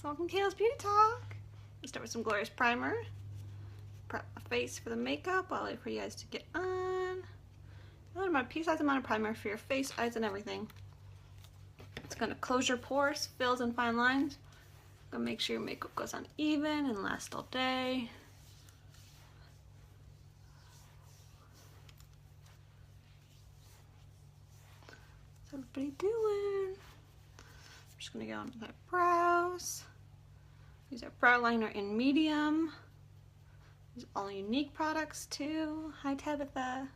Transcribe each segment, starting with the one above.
Welcome to Kayla's Beauty Talk. Let's start with some Glorious Primer. Prep my face for the makeup while I wait for you guys to get on. About a pea-sized amount of primer for your face, eyes, and everything. It's gonna close your pores, fills, and fine lines. Gonna make sure your makeup goes on even and lasts all day. What's everybody doing? I'm just gonna go onto my brows. Use our brow liner in medium. These are all unique products too. Hi Tabitha.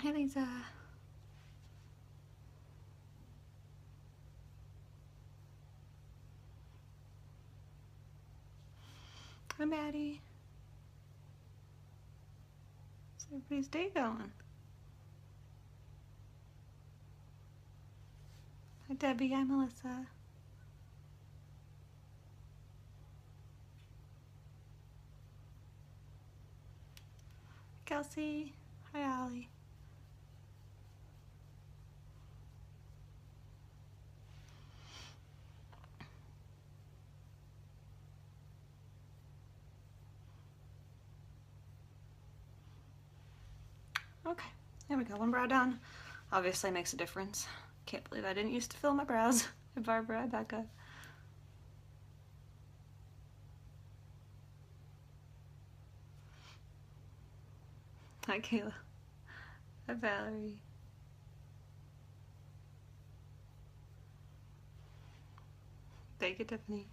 Hi Lisa. Hi Maddie. How's everybody's day going? Hi Debbie, hi Melissa. Kelsey, hi Ollie. Okay, there we go, one brow done. Obviously makes a difference. Can't believe I didn't used to fill my brows. Hi Barbara, hi Becca. Hi Kayla. Hi Valerie. Thank you, Tiffany.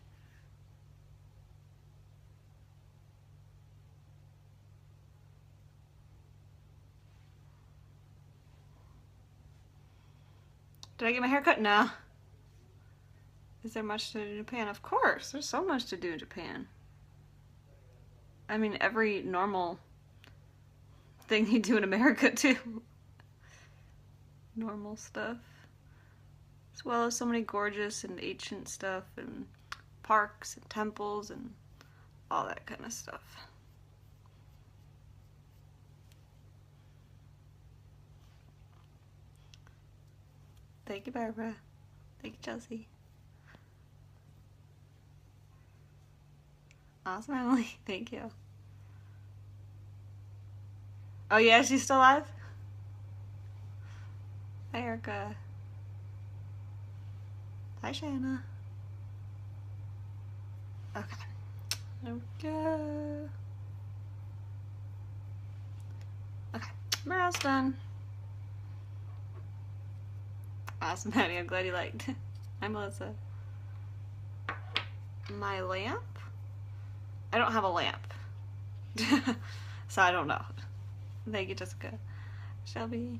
Did I get my hair cut? No. Is there much to do in Japan? Of course, there's so much to do in Japan. I mean, every normal thing you do in America too. Normal stuff. As well as so many gorgeous and ancient stuff and parks and temples and all that kind of stuff. Thank you, Barbara. Thank you, Chelsea. Awesome, Emily. Thank you. Oh yeah, she's still alive? Hi, Erica. Hi, Shanna. Okay. There we go. Okay, brows done. Awesome, Maddie. I'm glad you liked. Hi, Melissa. My lamp? I don't have a lamp. So I don't know. Thank you, Jessica. Shelby.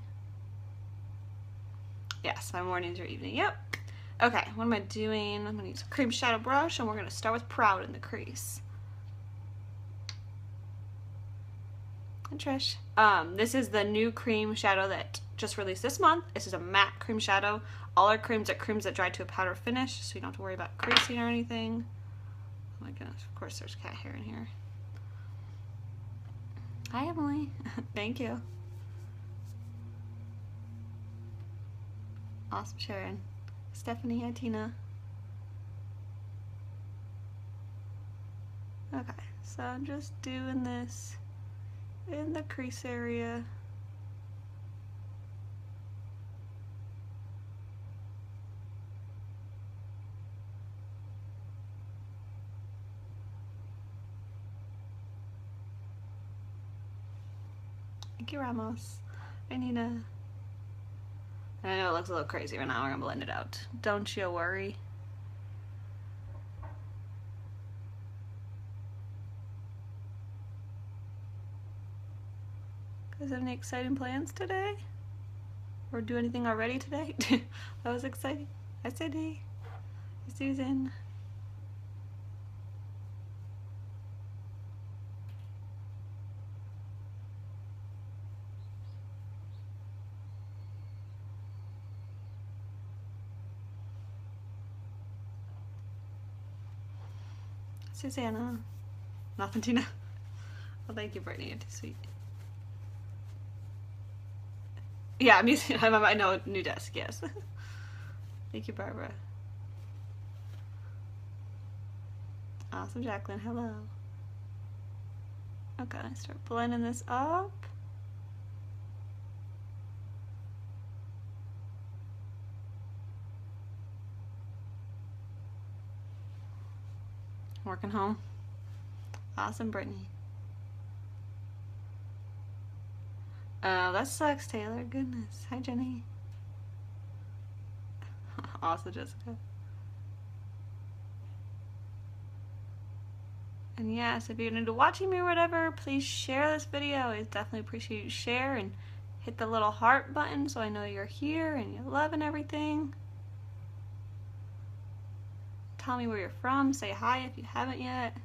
Yes, my mornings or evening. Yep. Okay, what am I doing? I'm going to use a cream shadow brush, and we're going to start with Proud in the crease. And Trish. This is the new cream shadow that just released this month. This is a matte cream shadow. All our creams are creams that dry to a powder finish, so you don't have to worry about creasing or anything. Oh my goodness, of course there's cat hair in here. Hi, Emily. Thank you. Awesome, Sharon. Stephanie, hi, Tina. Okay, so I'm just doing this in the crease area. Thank you, Ramos. Hi, Nina. I know it looks a little crazy right now. We're gonna blend it out. Don't you worry. Guys, have any exciting plans today? Or do anything already today? That was exciting. Hi, Cindy. Hi, Susan. Susanna. Nothing, Tina. Well, thank you, Brittany. You're too sweet. Yeah, I'm using, I know, new desk, yes. Thank you, Barbara. Awesome, Jacqueline, hello. Okay, start blending this up. Working home. Awesome, Brittany. Oh, that sucks, Taylor. Goodness. Hi, Jenny. Also, Jessica. And yes, if you're into watching me or whatever, please share this video. I definitely appreciate you share and hit the little heart button so I know you're here and you're loving everything. Tell me where you're from. Say hi if you haven't yet.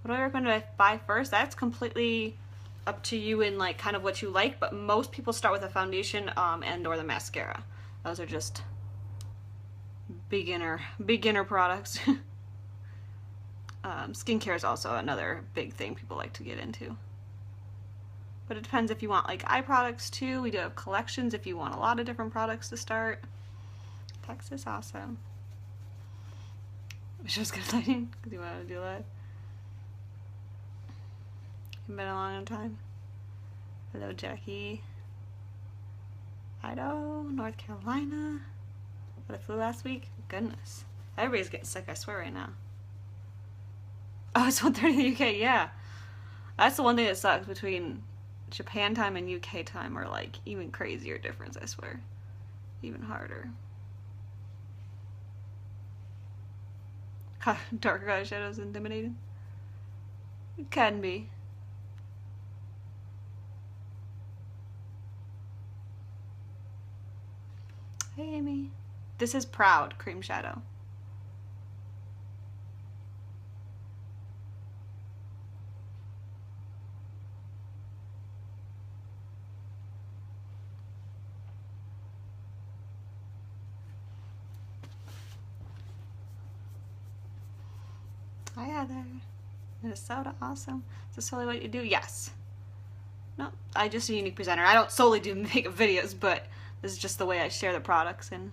What do I recommend I buy first? That's completely up to you and like kind of what you like, but most people start with a foundation and or the mascara. Those are just beginner products. Skincare is also another big thing people like to get into. But it depends if you want like eye products too. We do have collections if you want a lot of different products to start. Texas, awesome. Wish I was good lighting because you want to do that. It's been a long time. Hello, Jackie. Idaho, North Carolina. But I flew last week. Goodness. Everybody's getting sick, I swear, right now. Oh, it's 1:30 in the UK, yeah. That's the one thing that sucks between Japan time and UK time are like even crazier difference, I swear. Even harder. Darker eyeshadows intimidating? It can be. Hey, Amy. This is Proud Cream Shadow. Hi, Heather. Minnesota, awesome. Is this solely what you do? Yes. No, I'm just a unique presenter. I don't solely do makeup videos, but this is just the way I share the products and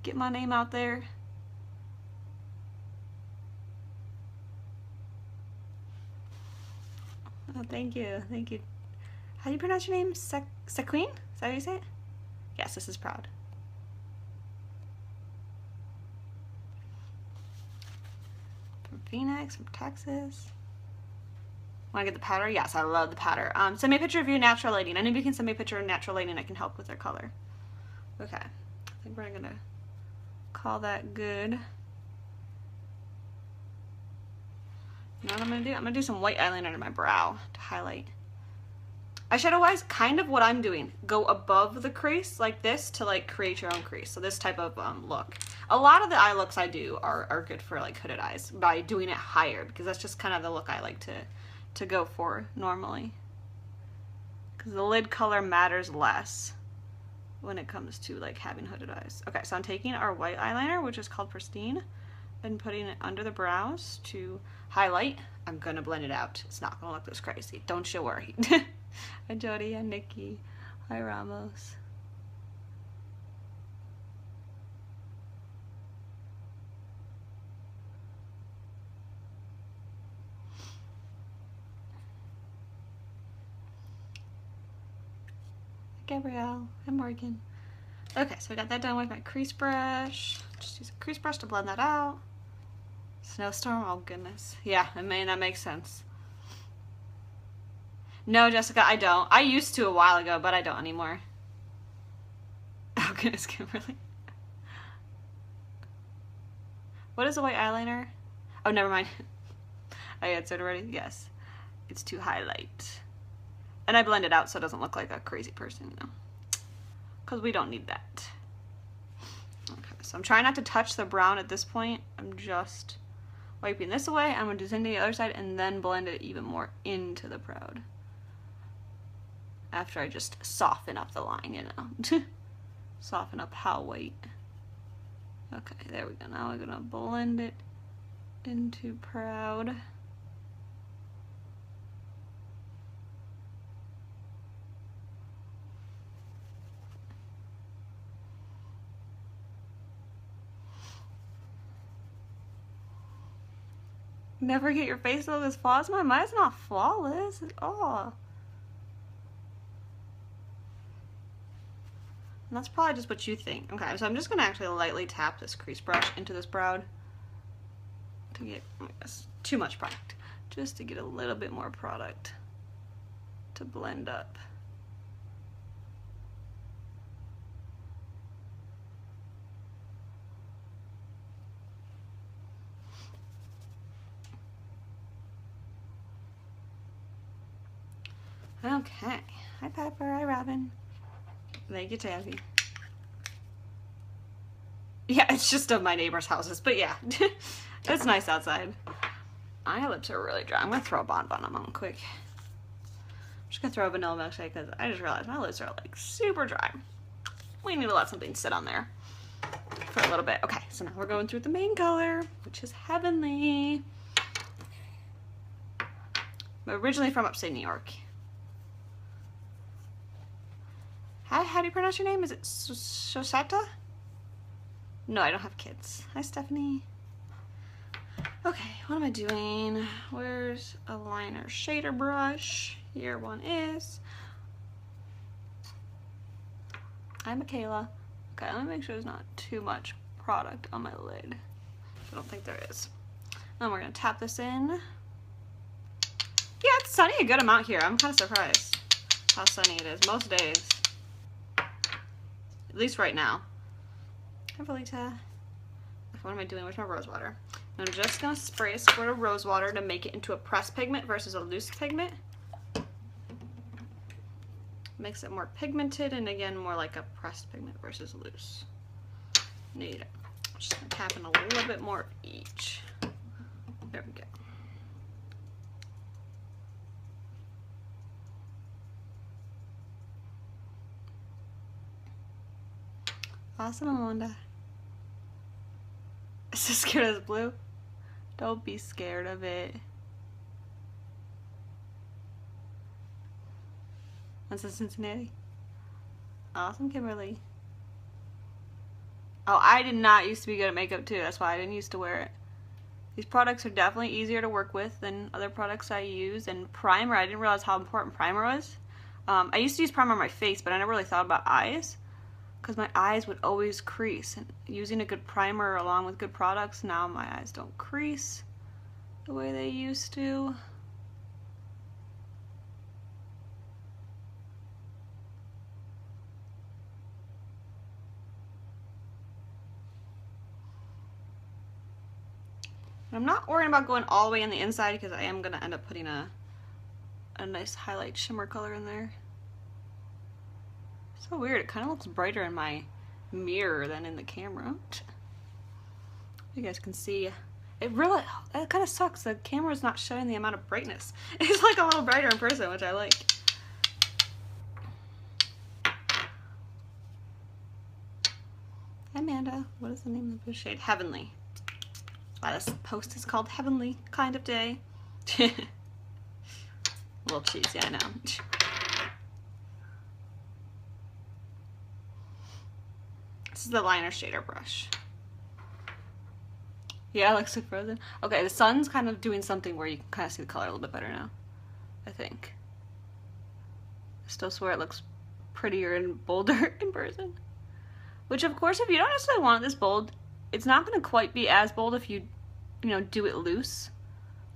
get my name out there. Oh, thank you. Thank you. How do you pronounce your name? Sequin? Is that how you say it? Yes, this is Proud. From Phoenix, from Texas. Want to get the powder? Yes, I love the powder. Send me a picture of your natural lighting. Any of you can send me a picture of natural lighting. I can help with their color. Okay. I think we're going to call that good. You know what I'm going to do? I'm going to do some white eyeliner under my brow to highlight. Eyeshadow wise, kind of what I'm doing. Go above the crease like this to like create your own crease. So this type of look. A lot of the eye looks I do are good for like hooded eyes by doing it higher because that's just kind of the look I like to go for normally. Because the lid color matters less when it comes to like having hooded eyes. Okay, so I'm taking our white eyeliner, which is called Pristine, and putting it under the brows to highlight. I'm gonna blend it out. It's not gonna look this crazy. Don't you worry. Hi Jody and Nikki. Hi Ramos. Gabrielle and Morgan. Okay, so I got that done with my crease brush. Just use a crease brush to blend that out. Snowstorm, oh goodness. Yeah, I mean, that makes sense. No, Jessica, I don't. I used to a while ago, but I don't anymore. Oh goodness, Kimberly. What is a white eyeliner? Oh, never mind. I answered already. Yes. It's to highlight. And I blend it out so it doesn't look like a crazy person, you know. Because we don't need that. Okay, so I'm trying not to touch the brown at this point. I'm just wiping this away. I'm going to do the same to the other side and then blend it even more into the Proud. After I just soften up the line, you know. Soften up how white. Okay, there we go. Now we're going to blend it into Proud. Never get your face to look as flawless. Mine's not flawless at all. And that's probably just what you think. Okay, so I'm just gonna actually lightly tap this crease brush into this brow to get, oh my gosh, too much product. Just to get a little bit more product to blend up. Okay. Hi Pepper, hi Robin. Thank you, Tabby. Yeah, it's just of my neighbor's houses, but yeah. It's nice outside. My lips are really dry. I'm gonna throw a bonbon on them quick. I'm just gonna throw a vanilla milkshake because I just realized my lips are like super dry. We need to let something sit on there for a little bit. Okay, so now we're going through the main color, which is Heavenly. I'm originally from upstate New York. How do you pronounce your name? Is it Shosata? No, I don't have kids. Hi, Stephanie. Okay, what am I doing? Where's a liner shader brush? Here one is. Hi, Michaela. Okay, let me make sure there's not too much product on my lid. I don't think there is. Then we're gonna tap this in. Yeah, it's sunny a good amount here. I'm kind of surprised how sunny it is most days. At least right now. Hi, Valita. What am I doing? Where's my rose water? I'm just gonna spray a squirt of rose water to make it into a pressed pigment versus a loose pigment. Makes it more pigmented and again more like a pressed pigment versus loose. Need it. Just gonna tap in a little bit more each. There we go. Awesome, Amanda. So scared of the blue? Don't be scared of it. That's in Cincinnati. Awesome, Kimberly. Oh, I did not used to be good at makeup too. That's why I didn't used to wear it. These products are definitely easier to work with than other products I use. And primer, I didn't realize how important primer was. I used to use primer on my face, but I never really thought about eyes, because my eyes would always crease, and using a good primer along with good products, now my eyes don't crease the way they used to. I'm not worrying about going all the way on the inside because I am going to end up putting a nice highlight shimmer color in there. So weird, it kind of looks brighter in my mirror than in the camera. You guys can see, it kind of sucks. The camera's not showing the amount of brightness. It's like a little brighter in person, which I like. Hi, Amanda. What is the name of the shade? Heavenly. Why this post is called Heavenly Kind of Day. A little cheesy, I know. This is the liner shader brush. Yeah, it looks like Frozen. Okay, the sun's kind of doing something where you can kind of see the color a little bit better now, I think. I still swear it looks prettier and bolder in person. Which, of course, if you don't necessarily want this bold, it's not going to quite be as bold if you know, do it loose.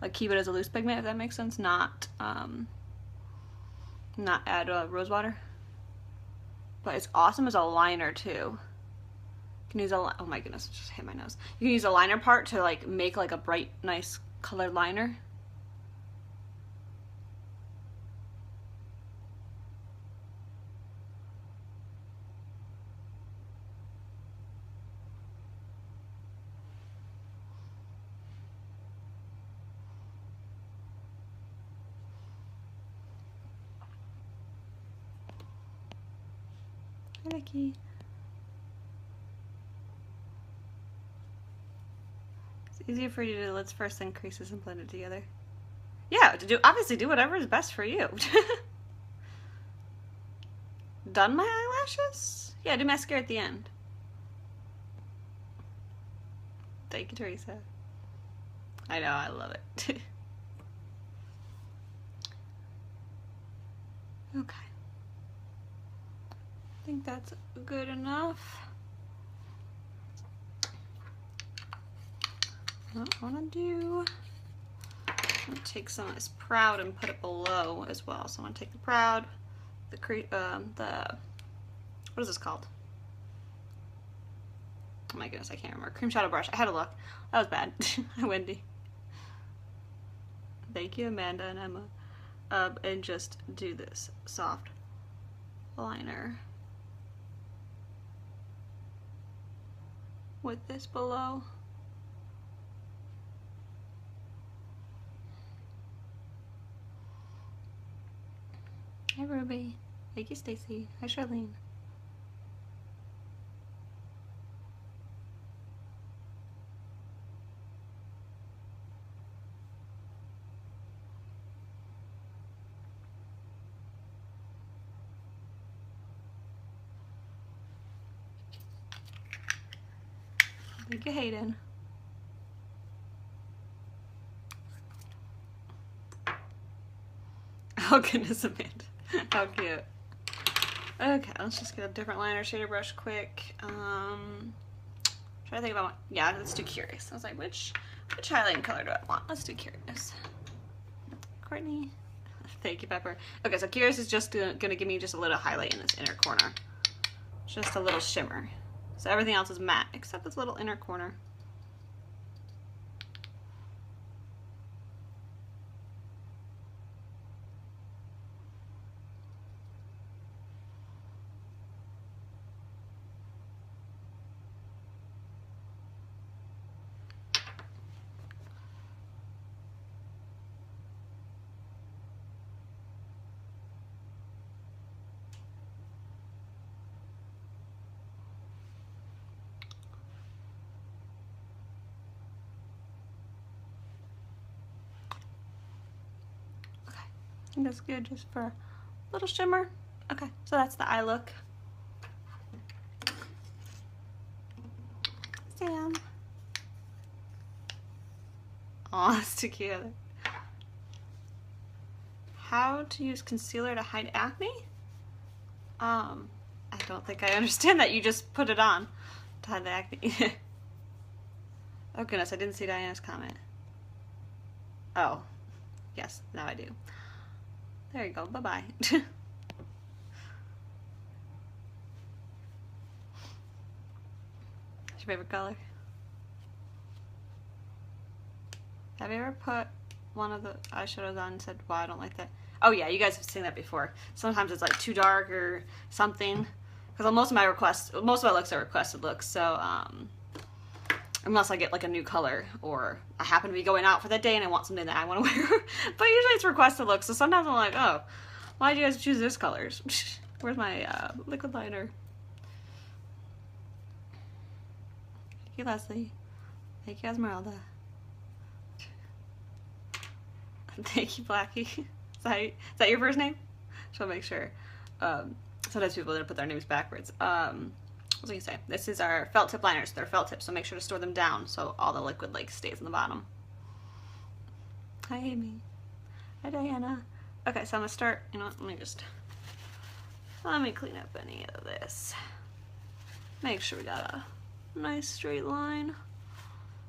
Like, keep it as a loose pigment, if that makes sense. Not add rose water. But it's awesome as a liner, too. You can use a, oh my goodness, it just hit my nose. You can use a liner part to, like, make, like, a bright, nice colored liner. Hi, Becky. It's easier for you to do lids first, then creases and blend it together. Yeah, obviously do whatever is best for you. Done my eyelashes? Yeah, do mascara at the end. Thank you, Teresa. I know, I love it. Okay. I think that's good enough. What I want to do, I'm going to take some of this Proud and put it below as well. So I'm going to take the Proud, what is this called? Oh my goodness, I can't remember. Cream Shadow Brush. I had a look. That was bad. Wendy. Thank you, Amanda and Emma. And just do this soft liner with this below. Hi, Ruby. Thank you, Stacy. Hi, Charlene. Thank you, Hayden. Oh goodness, Amanda. How cute. Okay, let's just get a different liner shader brush quick. Try to think about yeah, let's do Curious. I was like, which highlighting color do I want? Let's do Curious. Courtney. Thank you, Pepper. Okay, so Curious is just gonna give me just a little highlight in this inner corner. Just a little shimmer. So everything else is matte except this little inner corner. I think that's good just for a little shimmer. Okay, so that's the eye look. Sam. Aw, that's too cute. How to use concealer to hide acne? I don't think I understand that. You just put it on to hide the acne. Oh goodness, I didn't see Diana's comment. Oh, yes, now I do. There you go, bye-bye. What's your favorite color? Have you ever put one of the eyeshadows on and said, wow, I don't like that? Oh yeah, you guys have seen that before. Sometimes it's like too dark or something. Because most of my looks are requested looks, so unless I get like a new color or I happen to be going out for that day and I want something that I want to wear. But usually it's requested looks, so sometimes I'm like, oh, why did you guys choose this colors? Where's my liquid liner? Thank you, Leslie. Thank you, Esmeralda. Thank you, Blackie. Is that your first name? Just want to make sure. Sometimes people didn't put their names backwards. What was I gonna say? This is our felt tip liners. They're felt tips, so make sure to store them down so all the liquid like stays in the bottom. Hi, Amy. Hi, Diana. Okay, so I'm gonna start. You know what? Let me clean up any of this. Make sure we got a nice straight line.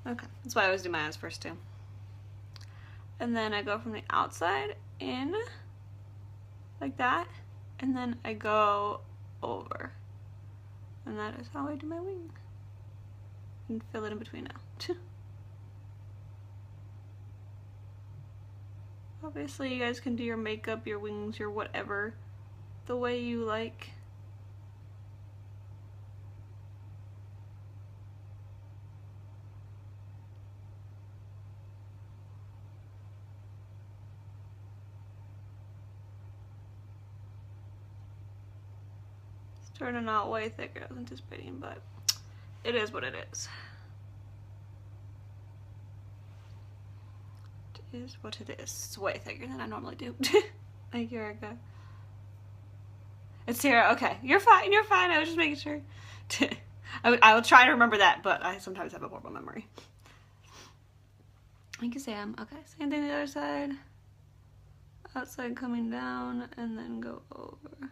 Okay, that's why I always do my eyes first too. And then I go from the outside in like that, and then I go over. And that is how I do my wing. And fill it in between now. Obviously you guys can do your makeup, your wings, your whatever, the way you like. Turning out way thicker than I was anticipating, but it is what it is. It is what it is. It's way thicker than I normally do. Thank you, Erica. It's Sarah. Okay, you're fine. You're fine. I was just making sure. I will try to remember that, but I sometimes have a horrible memory. Thank you, Sam. Okay, same thing the other side. Outside coming down and then go over.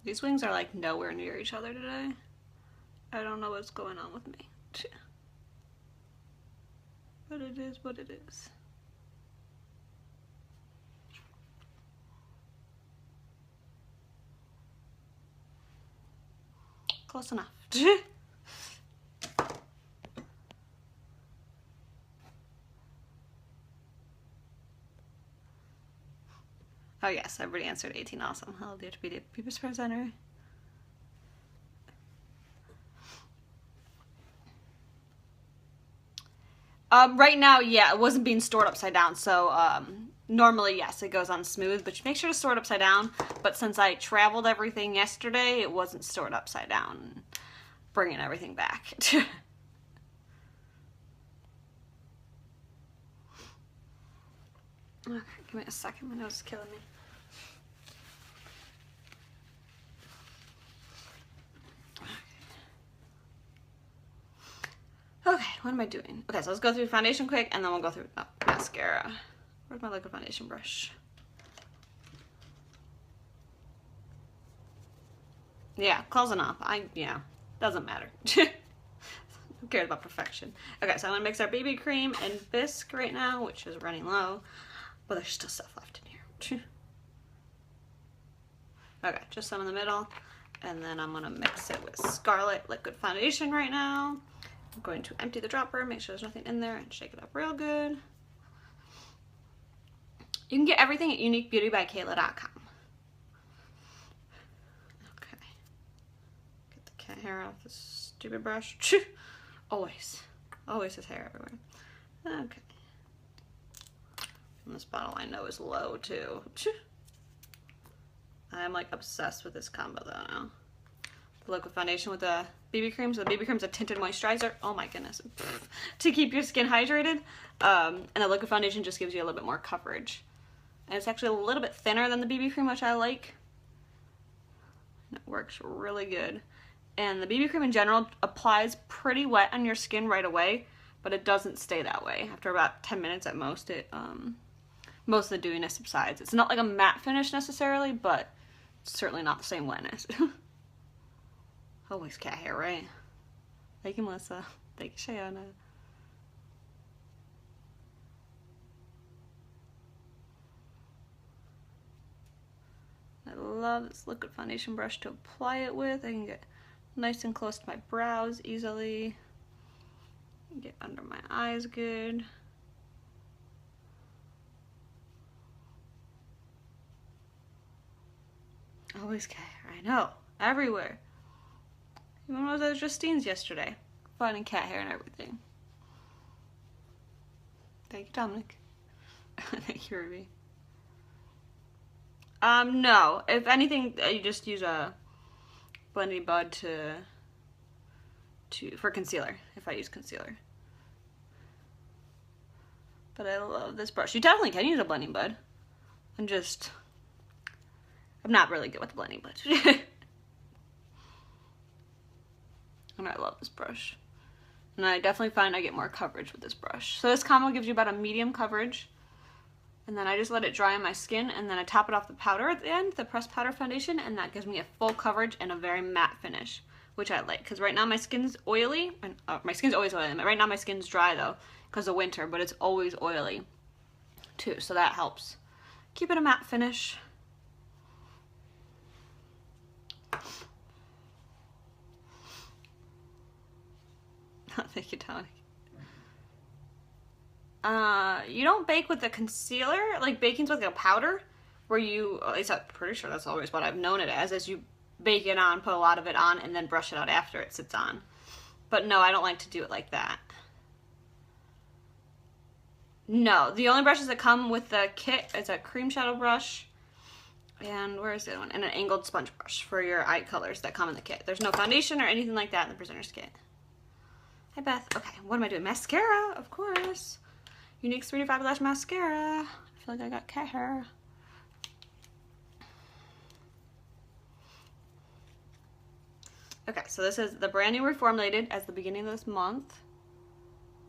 These wings are like nowhere near each other today. I don't know what's going on with me. But it is what it is. Close enough. Oh yes, everybody answered 18. Awesome. Hello, dear to be the People's Presenter. Right now, yeah, it wasn't being stored upside down, so normally, yes, it goes on smooth, but you make sure to store it upside down. But since I traveled everything yesterday, it wasn't stored upside down, bringing everything back. Okay, give me a second, my nose is killing me. Okay, what am I doing? Okay, so let's go through foundation quick, and then we'll go through mascara. Where's my liquid foundation brush? Yeah, close enough. Yeah, doesn't matter. Who cares about perfection? Okay, so I'm gonna mix our BB cream and bisque right now, which is running low, but there's still stuff left in here. Okay, just some in the middle, and then I'm gonna mix it with Scarlet Liquid Foundation right now. I'm going to empty the dropper, make sure there's nothing in there, and shake it up real good. You can get everything at uniquebeautybykayla.com. Okay. Get the cat hair off this stupid brush. Always. Always has hair everywhere. Okay. And this bottle I know is low too. I'm like obsessed with this combo though now. The liquid foundation with the BB cream. So the BB cream's a tinted moisturizer. Oh my goodness. To keep your skin hydrated. And the liquid foundation just gives you a little bit more coverage. And it's actually a little bit thinner than the BB cream, which I like. And it works really good. And the BB cream in general applies pretty wet on your skin right away, but it doesn't stay that way. After about 10 minutes at most, most of the dewiness subsides. It's not like a matte finish necessarily, but it's certainly not the same wetness. Always cat hair, right? Thank you, Melissa. Thank you, Shayana. I love this liquid foundation brush to apply it with. I can get nice and close to my brows easily. Get under my eyes good. Always cat hair, I know. Everywhere. Even when I was at Justine's yesterday, finding cat hair and everything. Thank you, Dominic. Thank you, Ruby. No. If anything, you just use a blending bud for concealer, if I use concealer. But I love this brush. You definitely can use a blending bud. I'm not really good with the blending bud. And I love this brush. And I definitely find I get more coverage with this brush. So this combo gives you about a medium coverage. And then I just let it dry on my skin, and then I top it off the powder at the end, the pressed powder foundation, and that gives me a full coverage and a very matte finish, which I like. Because right now my skin's oily, and my skin's always oily. Right now my skin's dry though, because of winter, but it's always oily too, so that helps keep it a matte finish. Thank you, Tony. You don't bake with a concealer, like baking's with a powder, where you, at least I'm pretty sure that's always what I've known it as you bake it on, put a lot of it on, and then brush it out after it sits on. But no, I don't like to do it like that. No, the only brushes that come with the kit is a cream shadow brush, and where is the other one? And an angled sponge brush for your eye colors that come in the kit. There's no foundation or anything like that in the Presenter's kit. Hi, Beth. Okay, what am I doing? Mascara, of course. Younique 3D Lash Mascara. I feel like I got cat hair. Okay, so this is the brand new reformulated as the beginning of this month.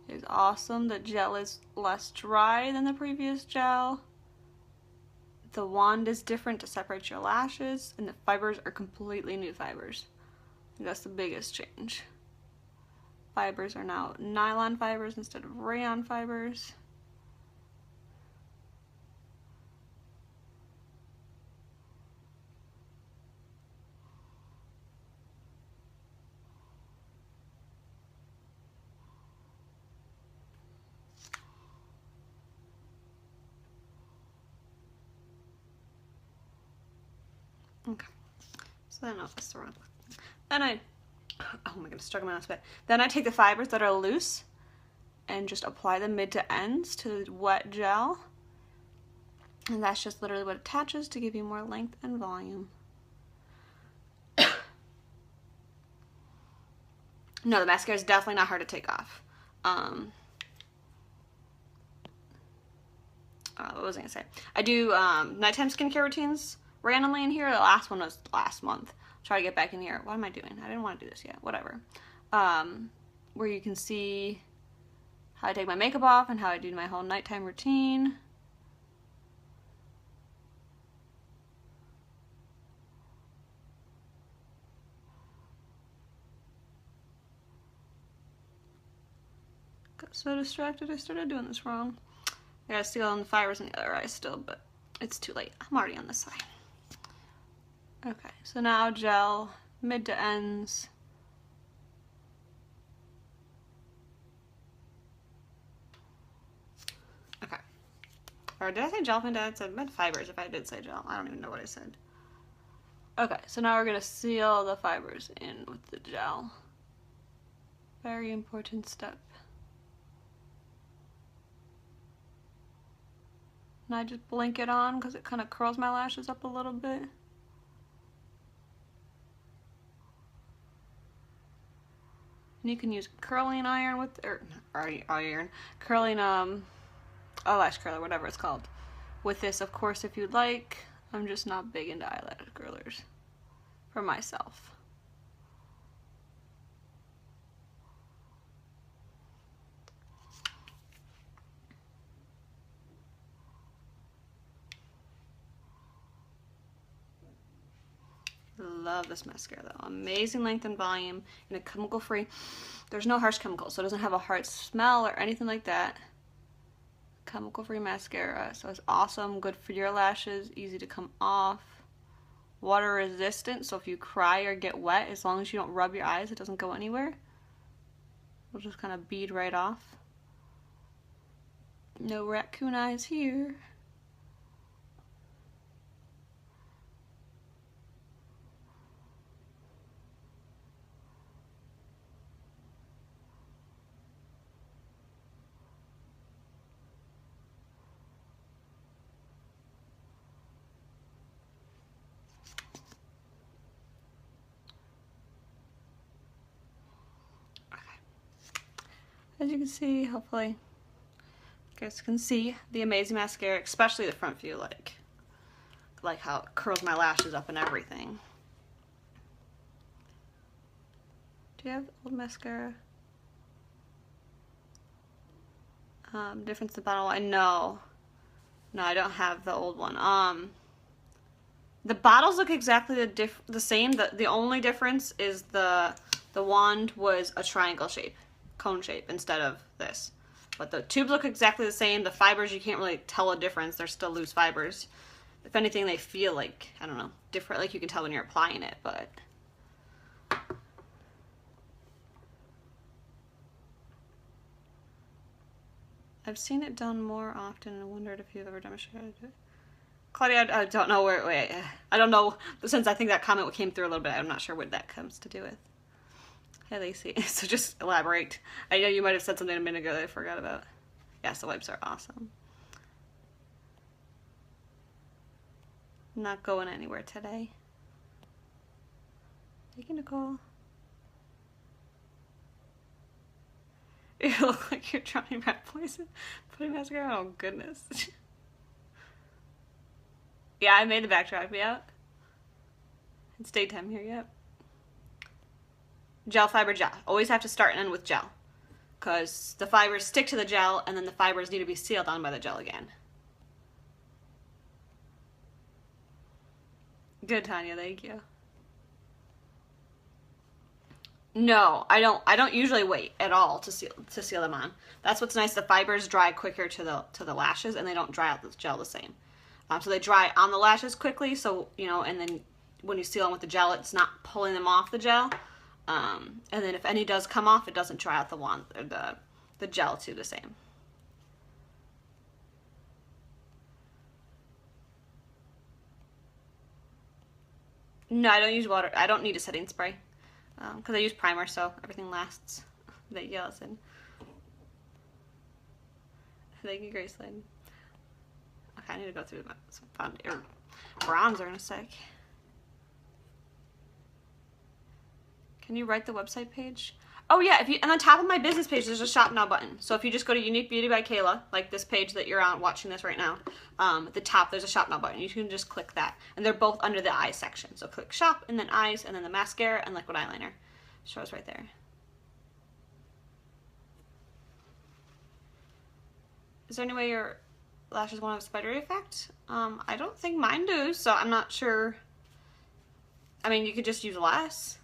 It's awesome. The gel is less dry than the previous gel. The wand is different to separate your lashes, and the fibers are completely new fibers. That's the biggest change. Fibers are now nylon fibers instead of rayon fibers. Okay, so then that's the wrong one. Then oh my goodness, struck my nose bit. Then I take the fibers that are loose and just apply them mid to ends to the wet gel. And that's just literally what attaches to give you more length and volume. No, the mascara is definitely not hard to take off. What was I gonna say? I do nighttime skincare routines randomly in here. The last one was last month. Try to get back in here. What am I doing? I didn't want to do this yet. Whatever. Where you can see how I take my makeup off and how I do my whole nighttime routine. Got so distracted I started doing this wrong. I gotta seal on the fibers in the other eye still, but it's too late. I'm already on this side. Okay, so now gel, mid to ends. Okay. Or did I say gel? I said meant fibers if I did say gel. I don't even know what I said. Okay, so now we're gonna seal the fibers in with the gel. Very important step. And I just blink it on because it kind of curls my lashes up a little bit. And you can use curling iron with, or iron, curling eyelash curler, whatever it's called, with this, of course, if you'd like. I'm just not big into eyelash curlers for myself. Love this mascara though. Amazing length and volume and a chemical free. There's no harsh chemicals, so it doesn't have a hard smell or anything like that. Chemical free mascara, so it's awesome, good for your lashes, easy to come off. Water resistant, so if you cry or get wet, as long as you don't rub your eyes, it doesn't go anywhere. It'll just kind of bead right off. No raccoon eyes here. As you can see, hopefully, you guys can see the amazing mascara, especially the front view, like how it curls my lashes up and everything. Do you have old mascara? Difference in the bottle line? No, I don't have the old one. The bottles look exactly the same. The only difference is the wand was a triangle shape, cone shape, instead of this. But the tubes look exactly the same. The fibers, you can't really tell a difference. They're still loose fibers. If anything, they feel like, I don't know, different, like you can tell when you're applying it, but. I've seen it done more often and wondered if you've ever demonstrated it. Claudia, I don't know where, wait, I don't know, since I think that comment came through a little bit, I'm not sure what that comes to do with. Hey, Lacey, so just elaborate. I know you might have said something a minute ago that I forgot about. Yes, the wipes are awesome. Not going anywhere today. Thank you, Nicole. You look like you're trying rat poison. Putting mascara on. Oh, goodness. Yeah, I made the backdrop. Yeah. It's daytime here. Yep. Gel, fiber, gel. Always have to start and end with gel, because the fibers stick to the gel, and then the fibers need to be sealed on by the gel again. Good, Tanya. Thank you. No, I don't usually wait at all to seal them on. That's what's nice. The fibers dry quicker to the lashes, and they don't dry out the gel the same. So they dry on the lashes quickly. So and then when you seal them with the gel, it's not pulling them off the gel. And then if any does come off, it doesn't dry out the wand or the gel too the same. No, I don't use water. I don't need a setting spray. Because I use primer, so everything lasts. Thank you, Allison. Thank you, Graceland. Okay, I need to go through some bronzer in a sec. Can you write the website page? Oh yeah, and on top of my business page, there's a shop now button. So if you just go to Unique Beauty by Kayla, like this page that you're on watching this right now, at the top there's a shop now button. You can just click that, and they're both under the eyes section. So click shop, and then eyes, and then the mascara and liquid eyeliner. Shows right there. Is there any way your lashes won't have a spidery effect? I don't think mine do, so I'm not sure. I mean, you could just use less.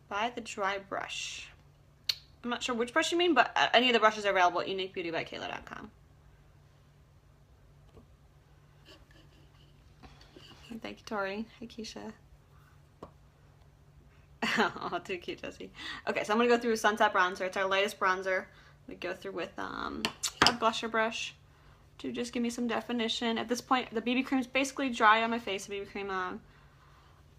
Buy the dry brush. I'm not sure which brush you mean, but any of the brushes are available at uniquebeautybykayla.com. Thank you, Tori. Hi, Keisha. Oh, too cute, Jessie. Okay, so I'm going to go through Sunset Bronzer. It's our lightest bronzer. We go through with a blusher brush to just give me some definition. At this point, the BB cream is basically dry on my face. The BB cream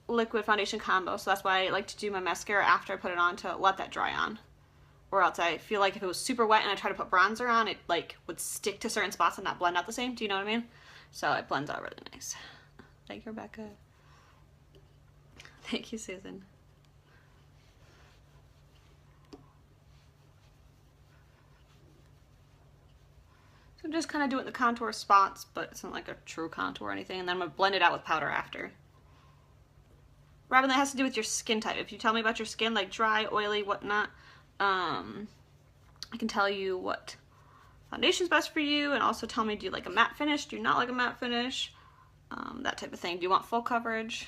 liquid foundation combo, so that's why I like to do my mascara after I put it on to let that dry on, or else I feel like if it was super wet and I try to put bronzer on, it like would stick to certain spots and not blend out the same. Do you know what I mean? So it blends out really nice. Thank you, Rebecca. Thank you, Susan. So just kind of do it in the contour spots, but it's not like a true contour or anything, and then I'm going to blend it out with powder after. Robin, that has to do with your skin type. If you tell me about your skin, like dry, oily, whatnot, I can tell you what foundation's best for you, and also tell me, do you like a matte finish? Do you not like a matte finish? That type of thing. Do you want full coverage?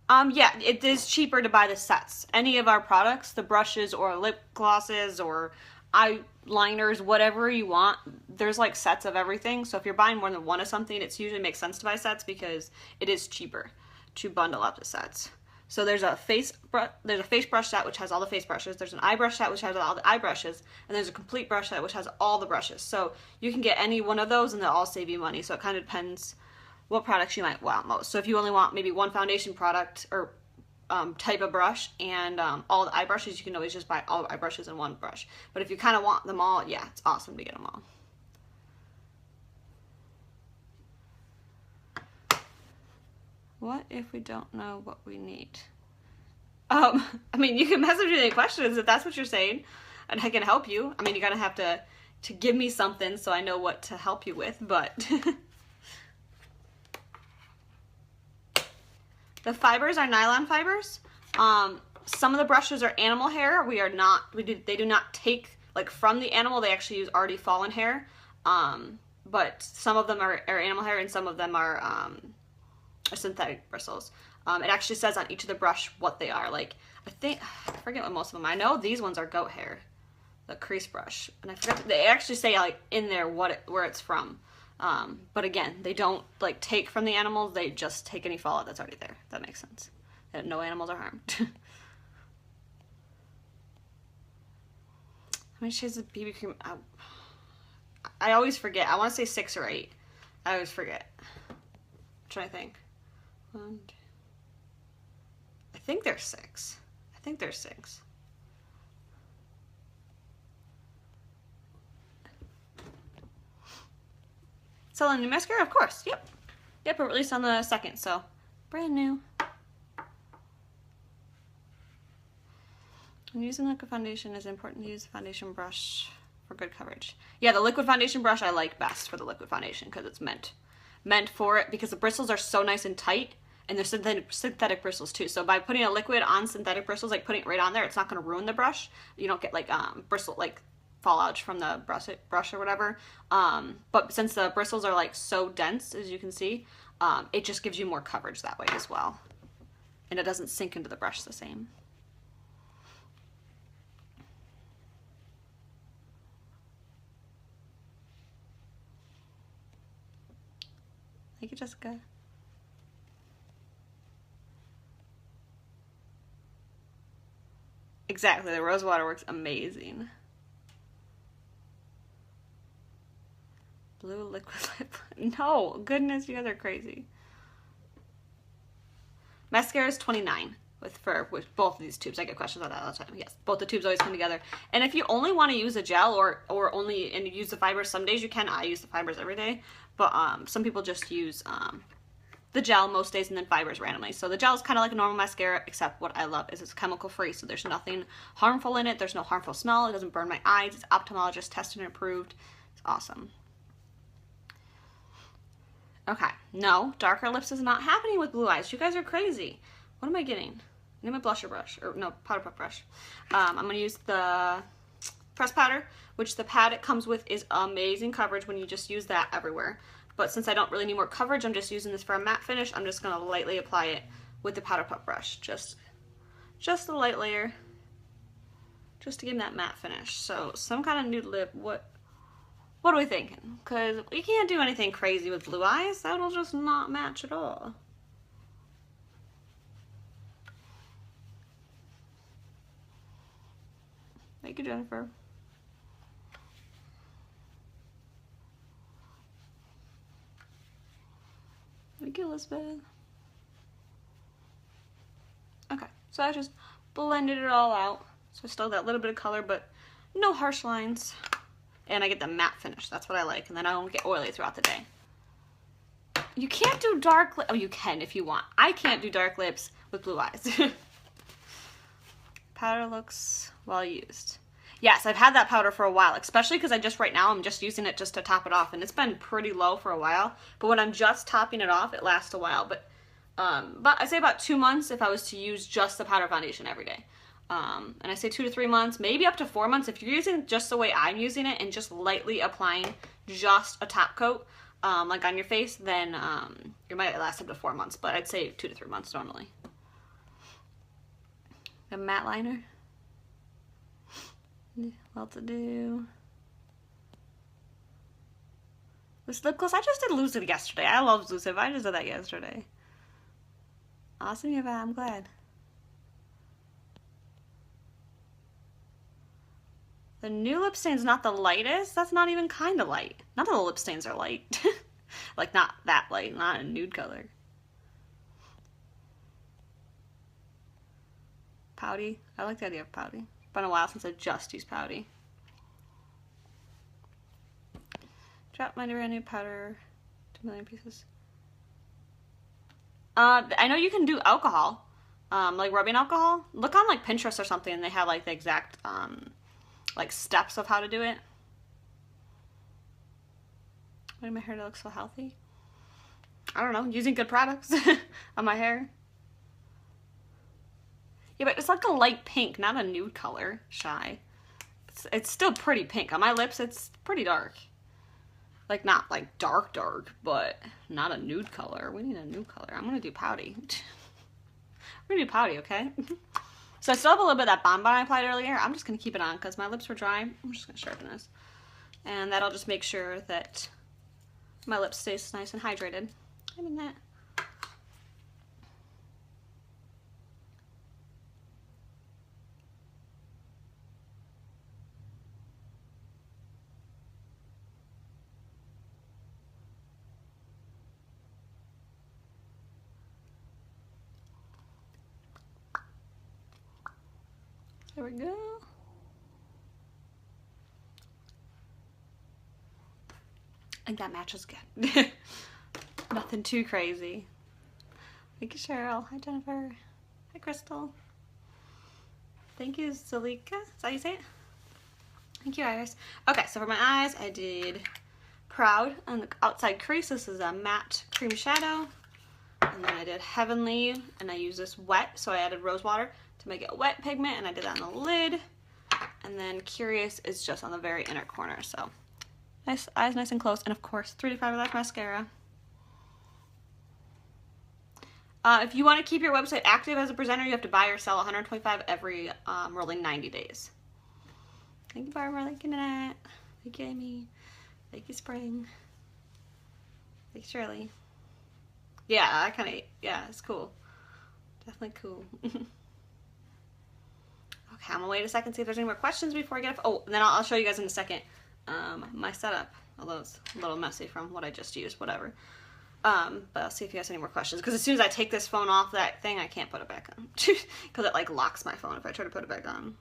Yeah, it is cheaper to buy the sets. Any of our products, the brushes or lip glosses or eyeliners, whatever you want, there's like sets of everything. So if you're buying more than one of something, it usually makes sense to buy sets because it is cheaper to bundle up the sets. So there's a face brush set which has all the face brushes. There's an eye brush set which has all the eye brushes, and there's a complete brush set which has all the brushes. So you can get any one of those and they'll all save you money. So it kind of depends what products you might want most. So if you only want maybe one foundation product or type of brush and all the eye brushes, you can always just buy all the eye brushes in one brush. But if you kind of want them all, yeah, it's awesome to get them all. What if we don't know what we need? I mean, you can message me any questions if that's what you're saying, and I can help you. I mean, you're gonna have to give me something so I know what to help you with, but the fibers are nylon fibers. Some of the brushes are animal hair. They do not take like from the animal. They actually use already fallen hair. But some of them are animal hair and some of them are synthetic bristles. It actually says on each of the brush what they are. Like I forget what most of them are. I know these ones are goat hair, the crease brush, and I forgot they actually say like in there where it's from. But again, they don't like take from the animals, they just take any fallout that's already there. That makes sense. That no animals are harmed. How many shades of BB cream? I always forget. I want to say 6 or 8. I always forget. I'm trying to think. I think they're 6. I think they're 6. Selling new mascara? Of course. Yep. Yep, it released on the 2nd, so brand new. When using liquid foundation, it's important to use the foundation brush for good coverage. Yeah, the liquid foundation brush I like best for the liquid foundation because it's meant for it, because the bristles are so nice and tight, and they're synthetic bristles too. So by putting a liquid on synthetic bristles, like putting it right on there, it's not going to ruin the brush. You don't get like bristle like fallout from the brush or whatever. But since the bristles are like so dense, as you can see, it just gives you more coverage that way as well, and it doesn't sink into the brush the same. Thank you, Jessica. Exactly, the rose water works amazing. Blue liquid lip. No, goodness, you guys are crazy. Mascara is $29 with both of these tubes. I get questions on that all the time. Yes, both the tubes always come together. And if you only want to use a gel or only and use the fibers, some days you can. I use the fibers every day, but some people just use the gel most days and then fibers randomly. So the gel is kind of like a normal mascara, except what I love is it's chemical free, so there's nothing harmful in it. There's no harmful smell. It doesn't burn my eyes. It's ophthalmologist tested and approved. It's awesome. Okay, no, darker lips is not happening with blue eyes. You guys are crazy. What am I getting? I need my blusher brush, or no, powder puff brush. I'm going to use the press powder, which the pad it comes with is amazing coverage when you just use that everywhere. But since I don't really need more coverage, I'm just using this for a matte finish. I'm just going to lightly apply it with the powder puff brush. Just a light layer, just to give that matte finish. So some kind of nude lip, what are we thinking? Because you can't do anything crazy with blue eyes. That'll just not match at all. Thank you, Jennifer. Thank you, Elizabeth. Okay, so I just blended it all out. So I still got that little bit of color, but no harsh lines. And I get the matte finish. That's what I like. And then I don't get oily throughout the day. You can't do dark lips. Oh, you can if you want. I can't do dark lips with blue eyes. Powder looks well used. Yes, I've had that powder for a while, especially because right now I'm just using it just to top it off, and it's been pretty low for a while. But when I'm just topping it off, it lasts a while. But I say about 2 months if I was to use just the powder foundation every day. And I say 2 to 3 months, maybe up to 4 months. If you're using it just the way I'm using it and just lightly applying just a top coat, like on your face, then it might last up to 4 months. But I'd say 2 to 3 months normally. A matte liner. Well to do. This lip gloss, I just did Lucid yesterday. I love Lucid. I just did that yesterday. Awesome, Eva. I'm glad. The new lip stain's not the lightest. That's not even kind of light. None of the lip stains are light. Like, not that light. Not a nude color. Pouty. I like the idea of pouty. It's been a while since I just used pouty. Drop my brand new powder. 2 million pieces. I know you can do alcohol. Like rubbing alcohol. Look on like Pinterest or something and they have like the exact like steps of how to do it. Why did my hair look so healthy? I don't know, using good products on my hair. Yeah, but it's like a light pink, not a nude color. Shy. It's still pretty pink. On my lips, it's pretty dark. Like, not like dark, but not a nude color. We need a nude color. I'm gonna do pouty. We're gonna do pouty, okay? So I still have a little bit of that bonbon I applied earlier. I'm just gonna keep it on because my lips were dry. I'm just gonna sharpen this. And that'll just make sure that my lips stays nice and hydrated. I mean that. There we go. I think that matches good. Nothing too crazy. Thank you, Cheryl. Hi, Jennifer. Hi, Crystal. Thank you, Zalika. Is that how you say it? Thank you, Iris. Okay, so for my eyes, I did Proud on the outside crease. This is a matte cream shadow. And then I did Heavenly, and I used this wet, so I added rose water to make it a wet pigment, and I did that on the lid. And then Curious is just on the very inner corner, so nice eyes, nice and close. And of course, 3 to 5 Life mascara. If you want to keep your website active as a presenter, you have to buy or sell 125 every rolling 90 days. Thank you, Barbara. Thank you, Nanette. Thank you, Amy. Thank you, Spring. Thank you, Shirley. Yeah, I kind of, yeah, it's cool. Definitely cool. Okay, I'm gonna wait a second, see if there's any more questions before I get off. Oh, and then I'll show you guys in a second my setup, although it's a little messy from what I just used, whatever. But I'll see if you guys have any more questions, because as soon as I take this phone off that thing, I can't put it back on, because it like locks my phone if I try to put it back on.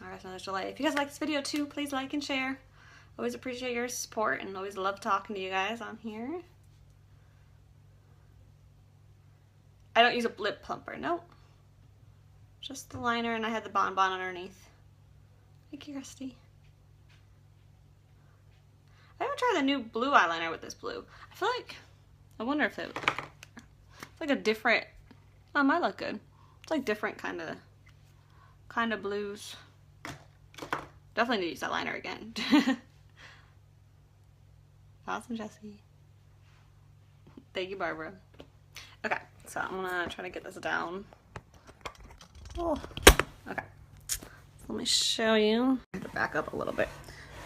Alright, so there's delay. If you guys like this video too, please like and share. Always appreciate your support and always love talking to you guys on here. I don't use a lip plumper, nope. Just the liner, and I had the bonbon underneath. Thank you, Christy. I haven't tried the new blue eyeliner with this blue. I feel like, I wonder if it's like a different, oh, it might look good. It's like different kind of blues. Definitely need to use that liner again. Awesome, Jessie. Thank you, Barbara. Okay, so I'm gonna try to get this down. Oh, okay. So let me show you. I have to back up a little bit.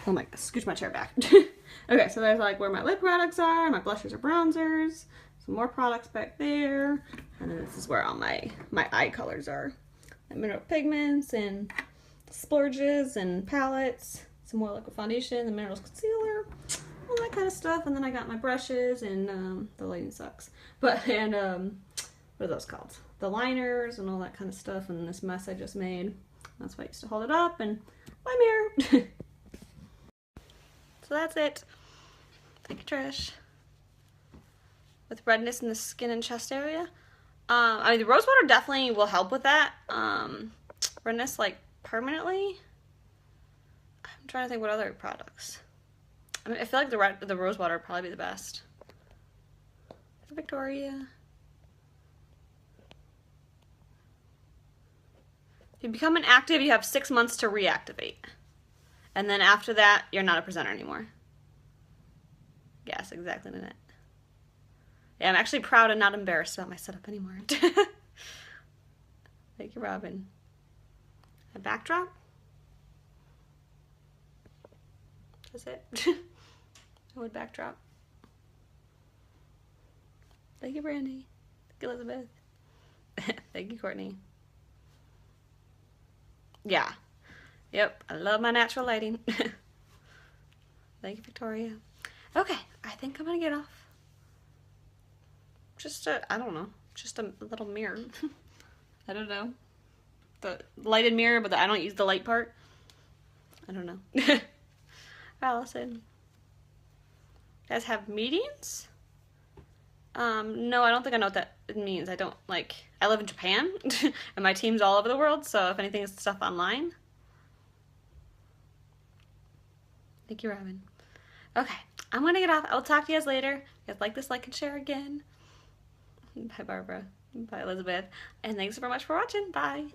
Oh my god, scooch my chair back. Okay, so there's like where my lip products are, my blushers or bronzers, some more products back there, and then this is where all my eye colors are. My mineral pigments and splurges and palettes, some more liquid foundation, the minerals concealer, all that kind of stuff. And then I got my brushes and the lighting sucks, but and what are those called? The liners and all that kind of stuff. And this mess I just made. That's why I used to hold it up, and my mirror. So that's it. Thank you, Trish. With redness in the skin and chest area. I mean, the rose water definitely will help with that. Redness, like, permanently. I'm trying to think what other products. I mean, I feel like the rose water would probably be the best. Victoria. If you become inactive, you have 6 months to reactivate. And then after that, you're not a presenter anymore. Yes, exactly, Nanette. Yeah, I'm actually proud and not embarrassed about my setup anymore. Thank you, Robin. A backdrop? That's it. A wood backdrop. Thank you, Brandy. Thank you, Elizabeth. Thank you, Courtney. Yeah. Yep, I love my natural lighting. Thank you, Victoria. Okay, I think I'm gonna get off. Just I don't know, just a little mirror. I don't know. The lighted mirror, but I don't use the light part. I don't know. Allison. You guys have meetings? No, I don't think I know what that means. I don't, like, I live in Japan, and my team's all over the world, so if anything, it's stuff online. Thank you, Robin. Okay, I'm gonna get off. I'll talk to you guys later. If you guys like this, like and share again. Bye, Barbara. Bye, Elizabeth. And thanks so much for watching. Bye.